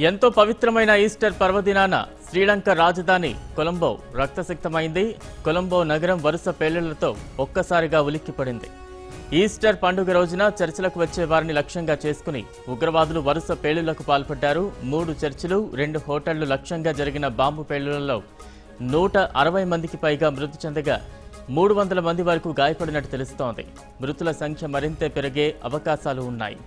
ఎంతో పవిత్రమైన ఈస్టర్ పర్వదినాన శ్రీలంక రాజధాని కొలంబో రక్తసిక్తమైంది. కొలంబో నగరం వరుస పేలుళ్లతో ఒక్కసారిగా ఉలిక్కిపడింది. ఈస్టర్ పండుగ రోజున చర్చిలకు వచ్చే వారిని లక్ష్యంగా చేసుకుని ఉగ్రవాదులు వరుస పేలుళ్లకు పాల్పడ్డారు. 3 చర్చిలు 2 హోటళ్లు లక్ష్యంగా జరిగిన బాంబు పేలుళ్లలో 160 మందికి పైగా మృతి చెందగా 300 మంది వరకు గాయపడినట్టు తెలుస్తోంది. మృతుల సంఖ్య మరింత పెరిగే అవకాశాలు ఉన్నాయి.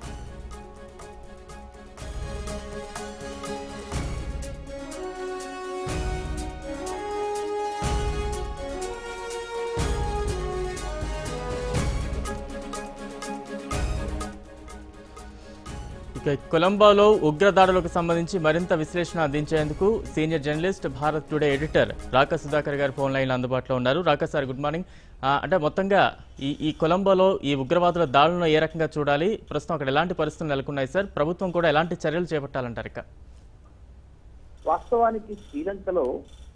కొలంబోలో ఉగ్రదాడులకు సంబంధించి మరింత విశ్లేషణ అందించేందుకు senior journalist Bharat today editor Raka Sudhakar garu phone line అందుబాటులో ఉన్నారు. Raka sir, good morning. అంటే మొత్తంగా ఈ కొలంబోలో ఈ ఉగ్రవాదుల దాడులను ఏ రకంగా చూడాలి, ప్రస్తుతం అక్కడ ఎలాంటి పరిస్థితులు నెలకొన్నాయి సార్, ప్రభుత్వం కూడా ఎలాంటి చర్యలు చేపట్టాలంటారు? ఇక వాస్తవానికి శ్రీలంకలో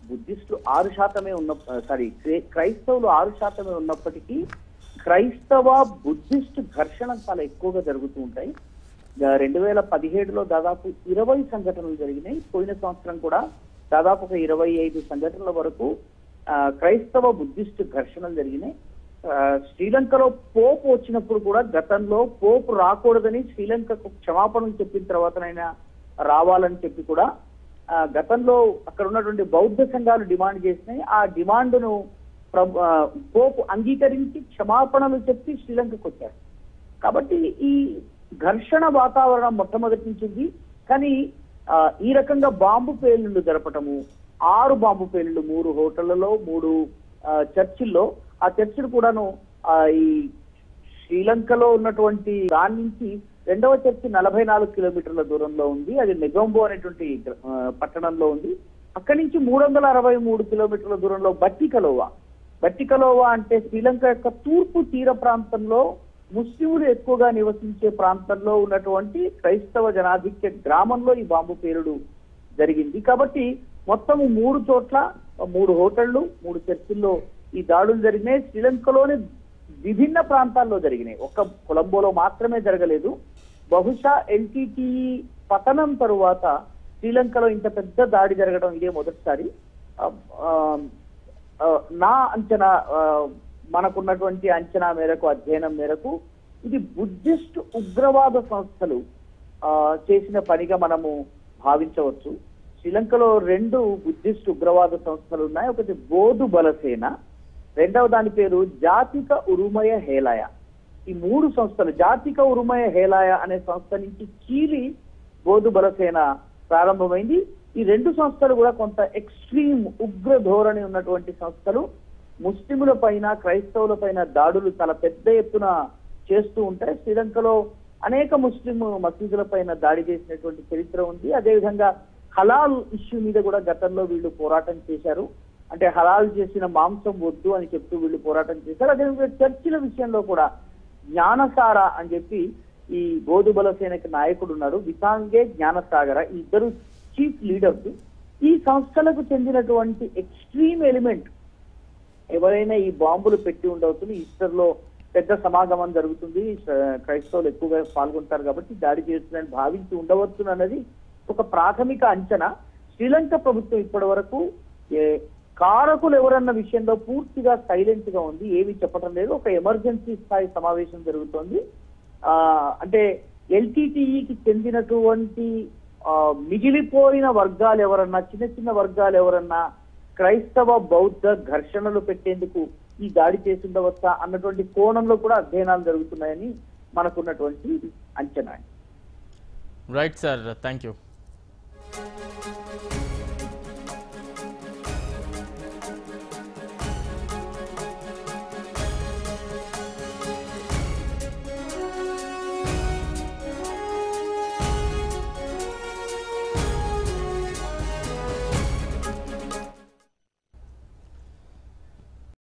బుద్ధిస్టులు 6% క్రైస్తవులు 6% ఉన్నప్పటికీ క్రైస్తవ బుద్ధిస్ట్ ఘర్షణలు చాలా ఎక్కువగా జరుగుతూ ఉంటాయి. 2017లో దాదాపు 20 సంఘటనలు జరిగినాయి. పోయిన సంవత్సరం కూడా దాదాపు ఒక 25 సంఘటనల వరకు క్రైస్తవ బుద్ధిస్ట్ ఘర్షణలు జరిగినాయి. శ్రీలంకలో పోపు వచ్చినప్పుడు కూడా గతంలో పోపు రాకూడదని శ్రీలంకకు క్షమాపణలు చెప్పిన తర్వాతనైనా రావాలని చెప్పి కూడా గతంలో అక్కడ ఉన్నటువంటి బౌద్ధ సంఘాలు డిమాండ్ చేసినాయి. ఆ డిమాండ్ను పోపు అంగీకరించి క్షమాపణలు చెప్పి శ్రీలంకకు వచ్చారు. కాబట్టి ఈ ఘర్షణ వాతావరణం మొట్టమొదటి నుంచి ఉంది. కానీ ఈ రకంగా బాంబు పేలుళ్లు జరపటము, 6 బాంబు పేలుళ్లు 3 హోటళ్లలో 3 చర్చిల్లో, ఆ చర్చిలు కూడాను ఈ శ్రీలంకలో ఉన్నటువంటి దాని నుంచి 2వ చర్చి 44 కిలోమీటర్ల దూరంలో ఉంది. అది నెగొంబో అనేటువంటి పట్టణంలో ఉంది. అక్కడి నుంచి 363 కిలోమీటర్ల దూరంలో బట్టికలోవా అంటే శ్రీలంక యొక్క తూర్పు తీర ప్రాంతంలో ముస్లింలు ఎక్కువగా నివసించే ప్రాంతంలో ఉన్నటువంటి క్రైస్తవ జనాధిక్య గ్రామంలో ఈ బాంబు పేలుడు జరిగింది. కాబట్టి మొత్తం 3 చోట్ల 3 హోటళ్లు 3 చర్చిల్లో ఈ దాడులు జరిగినాయి. శ్రీలంకలోని విభిన్న ప్రాంతాల్లో జరిగినాయి. ఒక్క కొలంబోలో మాత్రమే జరగలేదు. బహుశా ఎల్టీటీఈ పతనం తరువాత శ్రీలంకలో ఇంత పెద్ద దాడి జరగడం ఇదే మొదటిసారి. నా అంచనా, మనకున్నటువంటి అంచనా మేరకు, అధ్యయనం మేరకు ఇది బుద్ధిస్ట్ ఉగ్రవాద సంస్థలు చేసిన పనిగా మనము భావించవచ్చు. శ్రీలంకలో 2 బుద్ధిస్ట్ ఉగ్రవాద సంస్థలు ఉన్నాయి. ఒకటి బోధు బలసేన, రెండవ దాని పేరు జాతిక ఉరుమయ హేలాయ. ఈ 3 సంస్థలు, జాతిక ఉరుమయ హేలాయ అనే సంస్థ నుంచి చీలి బోధు బలసేన ప్రారంభమైంది. ఈ 2 సంస్థలు కూడా కొంత ఎక్స్ట్రీమ్ ఉగ్ర ధోరణి ఉన్నటువంటి సంస్థలు. ముస్లింల పైన క్రైస్తవుల పైన దాడులు చాలా పెద్ద ఎత్తున చేస్తూ ఉంటాయి. శ్రీలంకలో అనేక ముస్లిం మసీదుల పైన దాడి చేసినటువంటి చరిత్ర ఉంది. అదేవిధంగా హలాల్ ఇష్యూ మీద కూడా గతంలో వీళ్ళు పోరాటం చేశారు. అంటే హలాల్ చేసిన మాంసం వద్దు అని చెప్తూ వీళ్ళు పోరాటం చేశారు. అదేవిధంగా చర్చిల విషయంలో కూడా జ్ఞానసార అని చెప్పి ఈ బోధు బలసేనకి నాయకుడు ఉన్నారు, విసాంగే జ్ఞానసాగర, ఈ 2 చీఫ్ లీడర్స్. ఈ సంస్థలకు చెందినటువంటి ఎక్స్ట్రీమ్ ఎలిమెంట్ ఎవరైనా ఈ బాంబులు పెట్టి ఉండవుతుంది. ఈస్టర్ లో పెద్ద సమాగమం జరుగుతుంది, క్రైస్తవులు ఎక్కువగా పాల్గొంటారు కాబట్టి దాడి చేస్తుందని భావించి ఉండవచ్చు అన్నది ఒక ప్రాథమిక అంచనా. శ్రీలంక ప్రభుత్వం ఇప్పటి వరకు కారకులు ఎవరన్న విషయంలో పూర్తిగా సైలెంట్ గా ఉంది, ఏమీ చెప్పడం లేదు. ఒక ఎమర్జెన్సీ స్థాయి సమావేశం జరుగుతోంది. అంటే ఎల్టీటీఈకి చెందినటువంటి మిగిలిపోయిన వర్గాలు ఎవరన్నా, చిన్న వర్గాలు ఎవరన్నా క్రైస్తవ బౌద్ధ ఘర్షణలు పెట్టేందుకు ఈ దాడి చేసి ఉండవచ్చా అన్నటువంటి కోణంలో కూడా అధ్యయనాలు జరుగుతున్నాయని మనకున్నటువంటి అంచనా. Right sir, thank you.